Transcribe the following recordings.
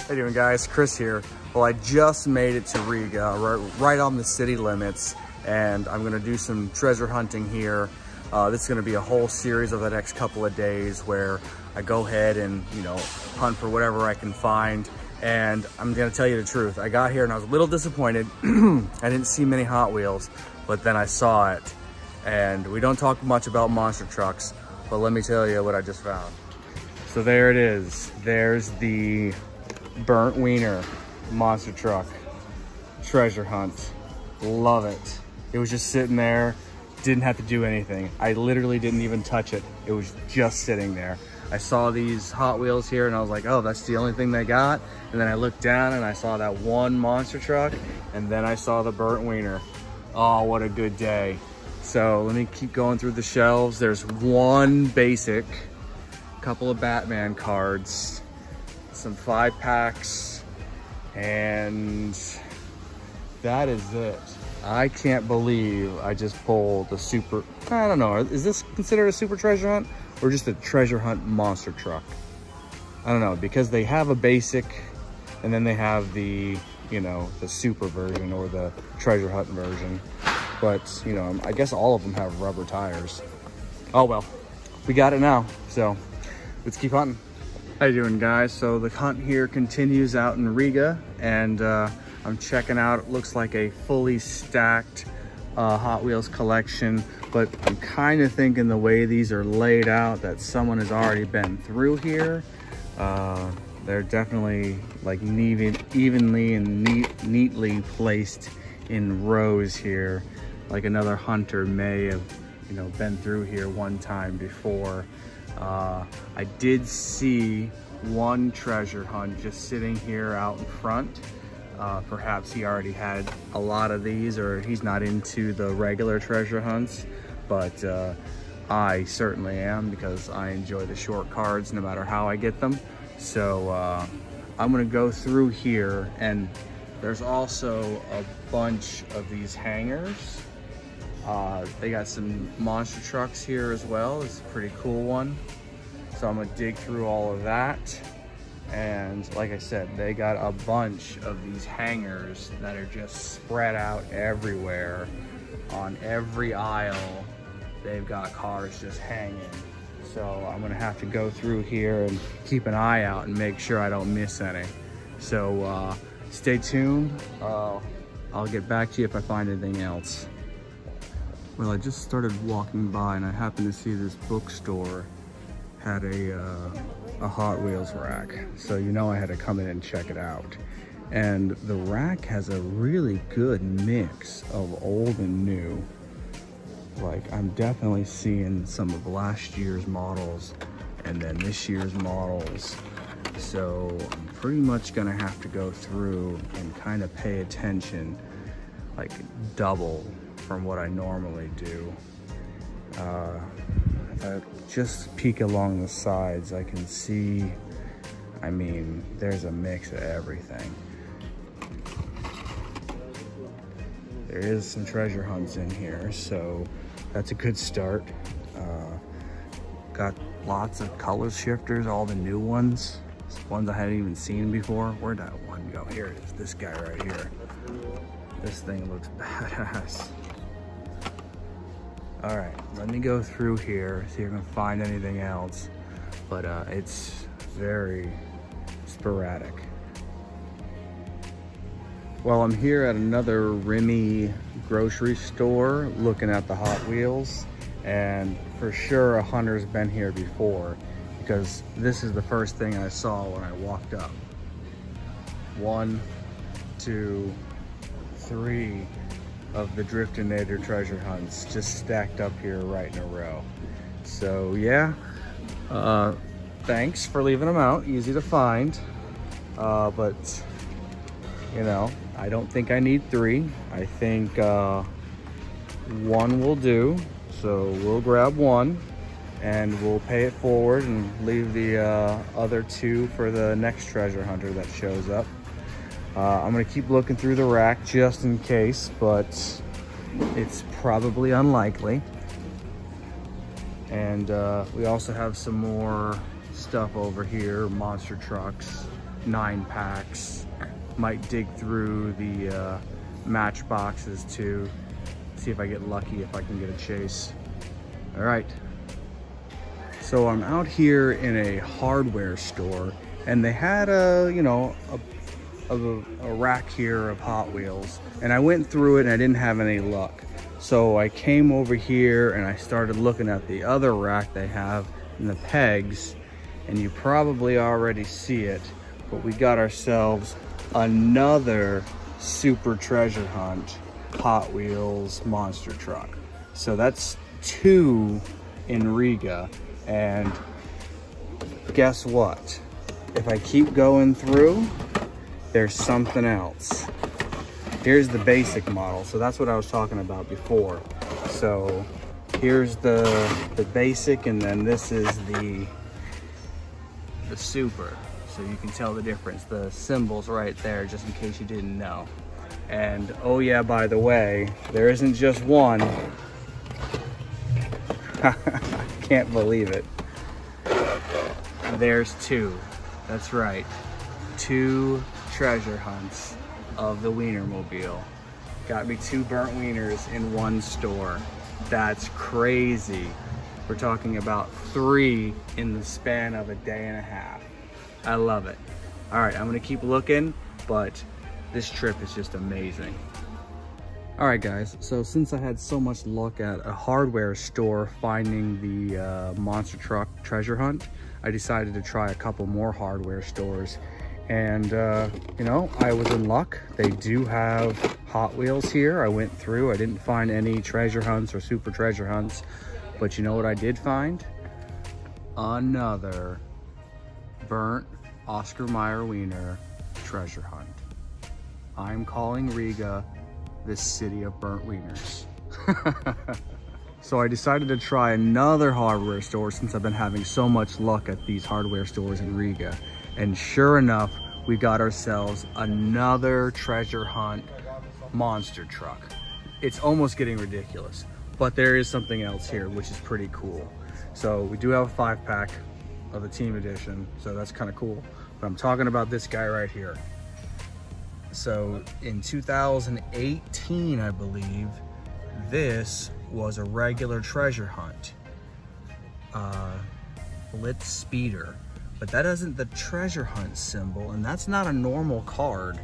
How you doing, guys? Chris here. Well, I just made it to Riga, right on the city limits, and I'm gonna do some treasure hunting here. This is gonna be a whole series over the next couple of days where I go ahead and, hunt for whatever I can find. And I'm gonna tell you the truth. I got here and I was a little disappointed. I didn't see many Hot Wheels, but then I saw it. And we don't talk much about monster trucks, but let me tell you what I just found. So there it is. There's the burnt wiener monster truck treasure hunt. Love it. It was just sitting there, didn't have to do anything. I literally didn't even touch it. It was just sitting there. I saw these Hot Wheels here and I was like, oh, that's the only thing they got. And then I looked down and I saw that one monster truck, and then I saw the burnt wiener. Oh, what a good day. So let me keep going through the shelves. There's one basic, couple of Batman cards, some 5-packs, and that is it. I can't believe I just pulled the super, I don't know, is this considered a super treasure hunt or just a treasure hunt monster truck? I don't know, because they have a basic and then they have the, the super version or the treasure hunt version. But, I guess all of them have rubber tires. Oh well, we got it now, so let's keep hunting. How you doing, guys? So the hunt here continues out in Riga, and I'm checking out, it looks like a fully stacked Hot Wheels collection, but I'm kind of thinking the way these are laid out that someone has already been through here. They're definitely like evenly and neatly placed in rows here, like another hunter may have, been through here one time before. I did see one treasure hunt just sitting here out in front. Perhaps he already had a lot of these, or he's not into the regular treasure hunts, but I certainly am, because I enjoy the short cards no matter how I get them. So I'm gonna go through here, and there's also a bunch of these hangers. They got some monster trucks here as well. It's a pretty cool one. So I'm gonna dig through all of that. And like I said, they got a bunch of these hangers that are just spread out everywhere. On every aisle, they've got cars just hanging. So I'm gonna have to go through here and keep an eye out and make sure I don't miss any. So stay tuned. I'll get back to you if I find anything else. Well, I just started walking by and I happened to see this bookstore had a Hot Wheels rack. So I had to come in and check it out. And the rack has a really good mix of old and new. Like, I'm definitely seeing some of last year's models and then this year's models. So I'm pretty much gonna have to go through and kind of pay attention, like double from what I normally do. If I just peek along the sides, I can see, there's a mix of everything. There is some treasure hunts in here, so that's a good start. Got lots of color shifters, all the new ones. Ones I hadn't even seen before. Where'd that one go? Here it is, this guy right here. This thing looks badass. All right, let me go through here, see if I can find anything else. But it's very sporadic. Well, I'm here at another Remy grocery store looking at the Hot Wheels, and for sure a hunter's been here before, because this is the first thing I saw when I walked up. 1, 2, 3 of the Driftinator treasure hunts just stacked up here right in a row. So yeah, thanks for leaving them out, easy to find. But I don't think I need 3. I think 1 will do. So we'll grab 1 and we'll pay it forward and leave the other 2 for the next treasure hunter that shows up. I'm gonna keep looking through the rack just in case, but it's probably unlikely. And we also have some more stuff over here, monster trucks. 9 packs. Might dig through the match boxes too. See if I get lucky, if I can get a chase. All right. So I'm out here in a hardware store, and they had a rack here of Hot Wheels, and I went through it and I didn't have any luck. So I came over here and I started looking at the other rack they have in the pegs, and you probably already see it, but we got ourselves another super treasure hunt Hot Wheels monster truck. So that's 2 in Riga, and guess what? If I keep going through, there's something else. Here's the basic model. So that's what I was talking about before. So here's the basic, and then this is the super. So you can tell the difference. The symbol's right there, just in case you didn't know. And oh yeah, by the way, there isn't just one. I can't believe it. There's 2. That's right. 2 treasure hunts of the Wienermobile. Got me 2 burnt wieners in one store. That's crazy. We're talking about 3 in the span of a day and a half. I love it. All right, I'm gonna keep looking, but this trip is just amazing. All right guys, so since I had so much luck at a hardware store finding the monster truck treasure hunt, I decided to try a couple more hardware stores. And you know, I was in luck. They do have Hot Wheels here. I went through, I didn't find any treasure hunts or super treasure hunts, but you know what I did find? Another burnt Oscar Mayer Wiener treasure hunt. I'm calling Riga the city of burnt wieners. So I decided to try another hardware store since I've been having so much luck at these hardware stores in Riga. And sure enough, we got ourselves another treasure hunt monster truck. It's almost getting ridiculous, but there is something else here, which is pretty cool. So we do have a 5-pack of the team edition, so that's kind of cool. But I'm talking about this guy right here. So in 2018, I believe, this was a regular treasure hunt. Blitz Speeder. But that isn't the treasure hunt symbol, and that's not a normal card.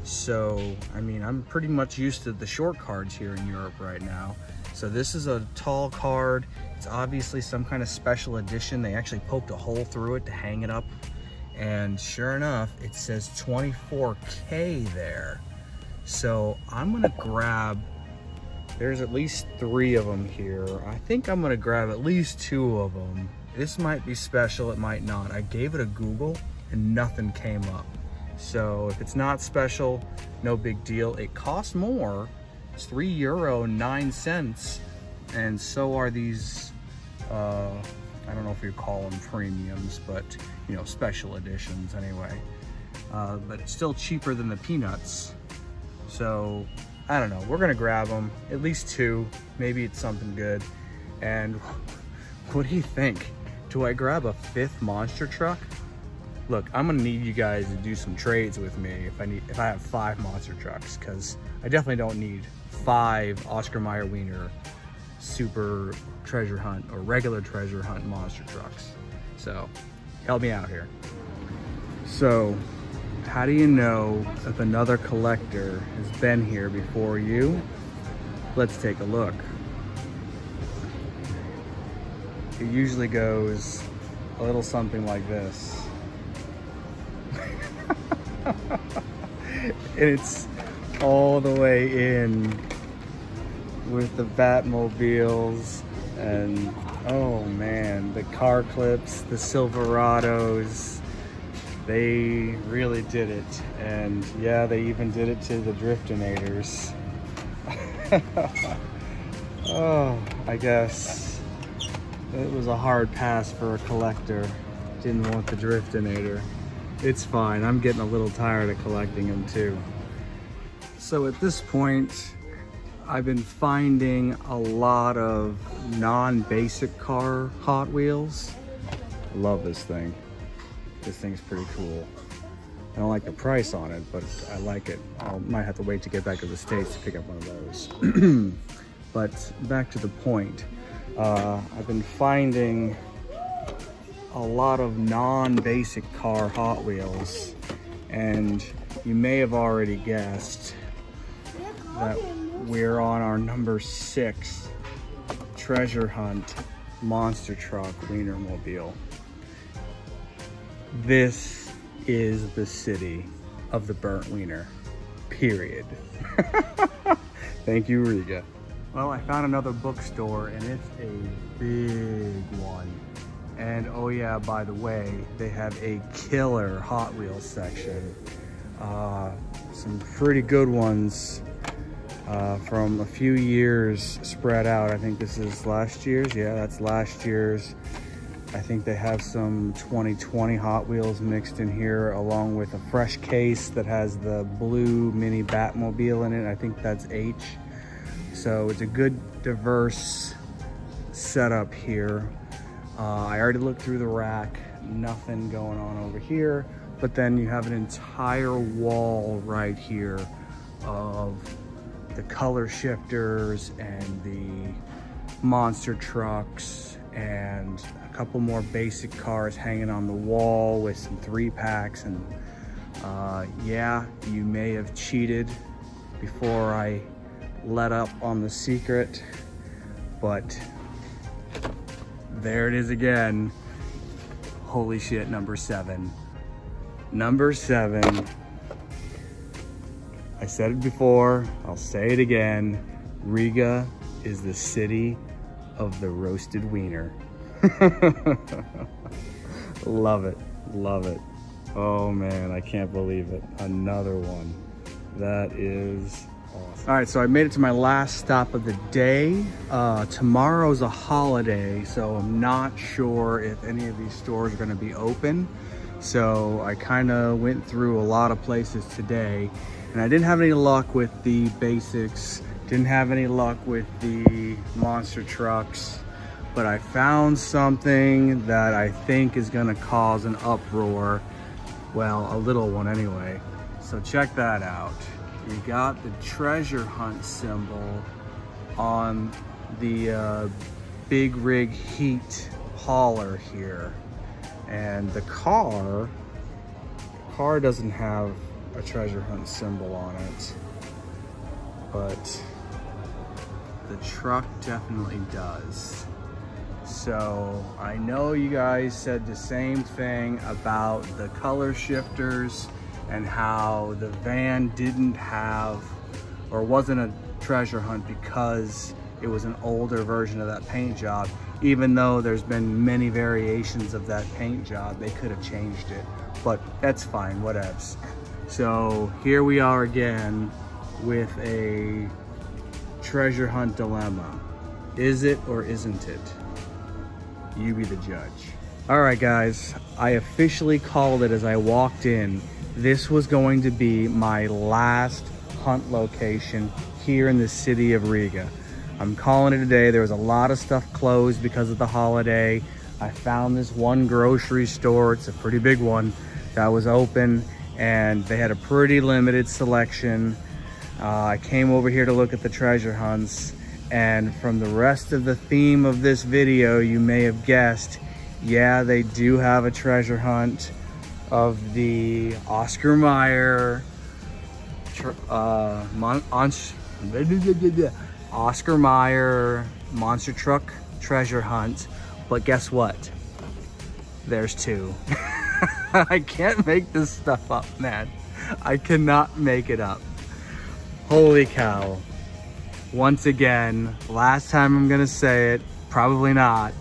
So, I mean, I'm pretty much used to the short cards here in Europe right now. So this is a tall card. It's obviously some kind of special edition. They actually poked a hole through it to hang it up. And sure enough, it says 24K there. So I'm gonna grab, there's at least 3 of them here. I think I'm gonna grab at least 2 of them. This might be special, it might not. I gave it a Google and nothing came up. So if it's not special, no big deal. It costs more. It's €3.09, and so are these, I don't know if you call them premiums, but you know, special editions anyway. But it's still cheaper than the peanuts. So I don't know, we're gonna grab them, at least 2, maybe it's something good. And what do you think? Do I grab a 5th monster truck? Look, I'm gonna need you guys to do some trades with me if I have 5 monster trucks, because I definitely don't need 5 Oscar Mayer Wiener super treasure hunt or regular treasure hunt monster trucks. So help me out here. So how do you know if another collector has been here before you? Let's take a look. It usually goes a little something like this. And it's all the way in with the Batmobiles and, oh man, the car clips, the Silverados. They really did it. And yeah, they even did it to the Driftinators. Oh, I guess it was a hard pass for a collector. Didn't want the Driftinator. It's fine, I'm getting a little tired of collecting them too. So at this point, I've been finding a lot of non-basic car Hot Wheels. I love this thing. This thing's pretty cool. don't like the price on it, but I like it. I might have to wait to get back to the States to pick up one of those. But back to the point. I've been finding a lot of non-basic car Hot Wheels, and you may have already guessed that we're on our number 6 treasure hunt monster truck Wienermobile. This is the city of the burnt wiener, period. Thank you, Riga. Well, I found another bookstore, and it's a big one. And oh yeah, by the way, they have a killer Hot Wheels section. Some pretty good ones from a few years spread out. I think this is last year's. Yeah, that's last year's. I think they have some 2020 Hot Wheels mixed in here, along with a fresh case that has the blue mini Batmobile in it. I think that's H. So it's a good diverse setup here. I already looked through the rack, nothing going on over here, but then you have an entire wall right here of the color shifters and the monster trucks and a couple more basic cars hanging on the wall with some 3-packs. And yeah, you may have cheated before I let up on the secret, but there it is again. Holy shit, number 7. Number 7. I said it before, I'll say it again. Riga is the city of the roasted wiener. Love it, love it. Oh man, I can't believe it. Another one. That is awesome. All right, so I made it to my last stop of the day. Tomorrow's a holiday, so I'm not sure if any of these stores are gonna be open. So I kind of went through a lot of places today, and I didn't have any luck with the basics, didn't have any luck with the monster trucks, but I found something that I think is gonna cause an uproar. Well, a little one anyway. So check that out. You got the treasure hunt symbol on the Big Rig Heat hauler here. And the car doesn't have a treasure hunt symbol on it, but the truck definitely does. So I know you guys said the same thing about the color shifters and how the van didn't have or wasn't a treasure hunt because it was an older version of that paint job. Even though there's been many variations of that paint job, they could have changed it, but that's fine, whatevs. So here we are again with a treasure hunt dilemma. Is it or isn't it? You be the judge. All right, guys, I officially called it as I walked in. This was going to be my last hunt location here in the city of Riga. I'm calling it today. There was a lot of stuff closed because of the holiday. I found this one grocery store, it's a pretty big one, that was open, and they had a pretty limited selection. I came over here to look at the treasure hunts, and from the rest of the theme of this video, you may have guessed, yeah, they do have a treasure hunt of the Oscar Mayer Oscar Mayer monster truck treasure hunt, but guess what? There's 2. I can't make this stuff up, man. I cannot make it up. Holy cow. Once again, last time I'm gonna say it, probably not.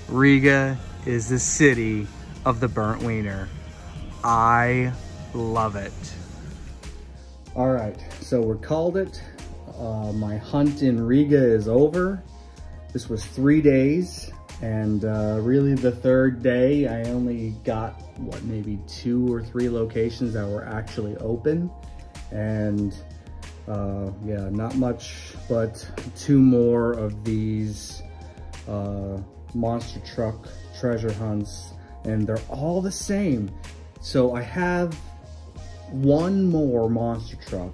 Riga is the city of the burnt wiener. I love it. All right, so we're called it. My hunt in Riga is over. This was 3 days, and really the 3rd day, I only got, what, maybe 2 or 3 locations that were actually open. And yeah, not much, but 2 more of these monster truck treasure hunts, and they're all the same. So I have one more monster truck.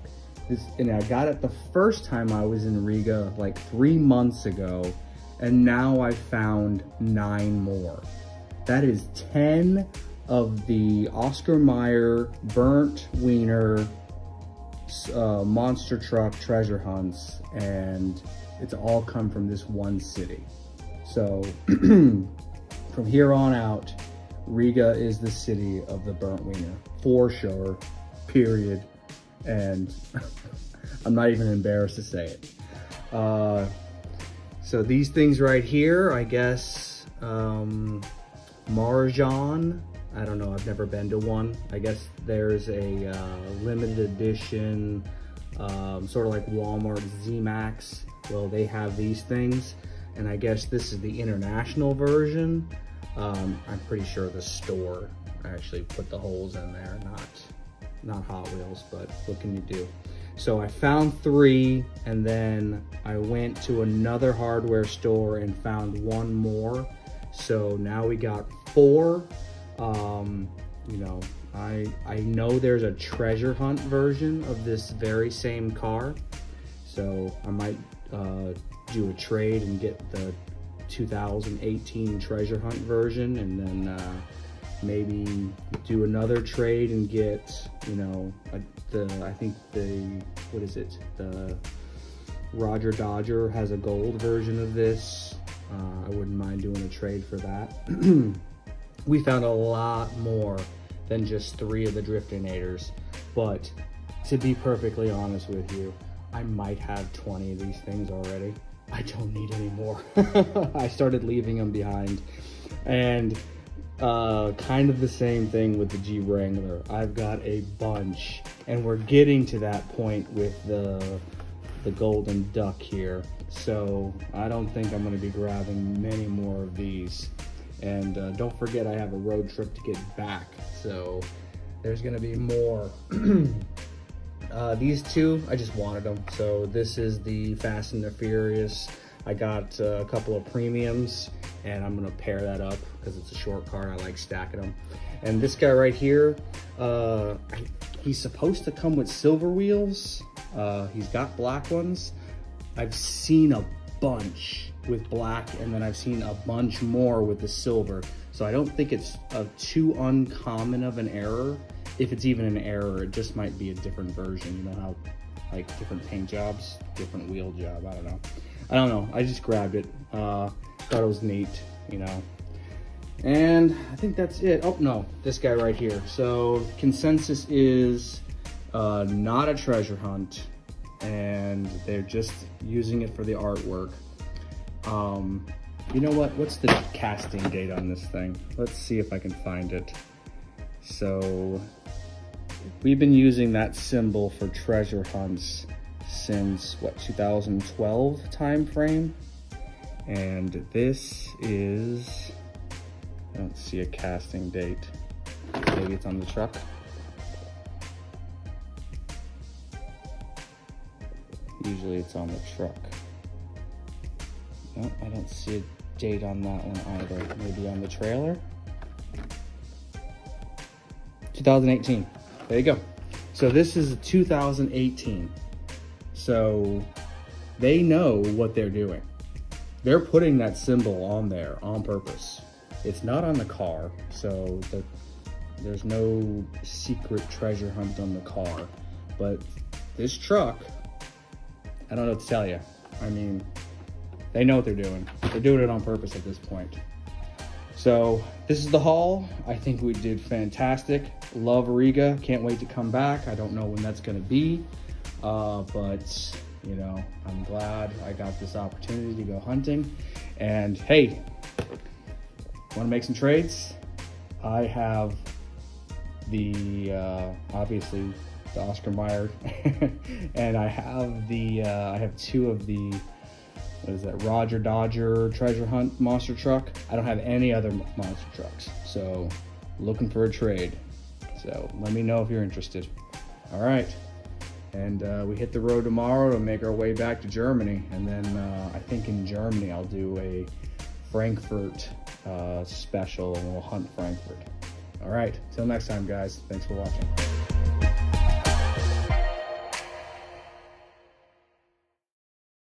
And I got it the first time I was in Riga like 3 months ago, and now I found 9 more. That is 10 of the Oscar Mayer burnt wiener monster truck treasure hunts, and it's all come from this one city. So from here on out, Riga is the city of the burnt wiener, for sure, period. And I'm not even embarrassed to say it. So these things right here, I guess, Marjan, I don't know, I've never been to one. I guess there's a limited edition, sort of like Walmart Z-Max. Well, they have these things, and I guess this is the international version. I'm pretty sure the store actually put the holes in there, not Hot Wheels, but what can you do? So I found 3, and then I went to another hardware store and found 1 more. So now we got 4. You know, I know there's a treasure hunt version of this very same car. So I might do a trade and get the 2018 treasure hunt version, and then maybe do another trade and get, you know, I think the, what is it? The Roger Dodger has a gold version of this. I wouldn't mind doing a trade for that. We found a lot more than just 3 of the Driftinators, but to be perfectly honest with you, I might have 20 of these things already. I don't need any more. I started leaving them behind. And kind of the same thing with the Jeep Wrangler. I've got a bunch, and we're getting to that point with the Golden Duck here. So I don't think I'm gonna be grabbing many more of these. And don't forget, I have a road trip to get back, so there's gonna be more. These 2, I just wanted them. So this is the Fast and the Furious. I got a couple of premiums, and I'm gonna pair that up because it's a short car. I like stacking them. And this guy right here, he's supposed to come with silver wheels. He's got black ones. I've seen a bunch with black, and then I've seen a bunch more with the silver. So I don't think it's too uncommon of an error. If it's even an error, it just might be a different version. You know how, like, different paint jobs, different wheel job, I don't know. I just grabbed it, thought it was neat, you know. And I think that's it. Oh no, this guy right here. So consensus is not a treasure hunt, and they're just using it for the artwork. You know what? What's the casting date on this thing? Let's see if I can find it. So we've been using that symbol for treasure hunts since, what, 2012 time frame? And this is, I don't see a casting date. Maybe it's on the truck. Usually it's on the truck. No, I don't see a date on that one either. Maybe on the trailer? 2018. There you go. So this is 2018. So they know what they're doing. They're putting that symbol on there on purpose. It's not on the car, so there's no secret treasure hunt on the car. But this truck, I don't know what to tell you. I mean, they know what they're doing. They're doing it on purpose at this point. So this is the haul. I think we did fantastic. Love Riga. Can't wait to come back. I don't know when that's gonna be, but you know, I'm glad I got this opportunity to go hunting. And hey, wanna make some trades? I have the, obviously the Oscar Mayer, and I have 2 of the, what is that, Roger Dodger treasure hunt monster truck. I don't have any other monster trucks, so looking for a trade. So let me know if you're interested. All right, and we hit the road tomorrow to make our way back to Germany, and then I think in Germany I'll do a Frankfurt special, and we'll hunt Frankfurt. All right, till next time, guys. Thanks for watching.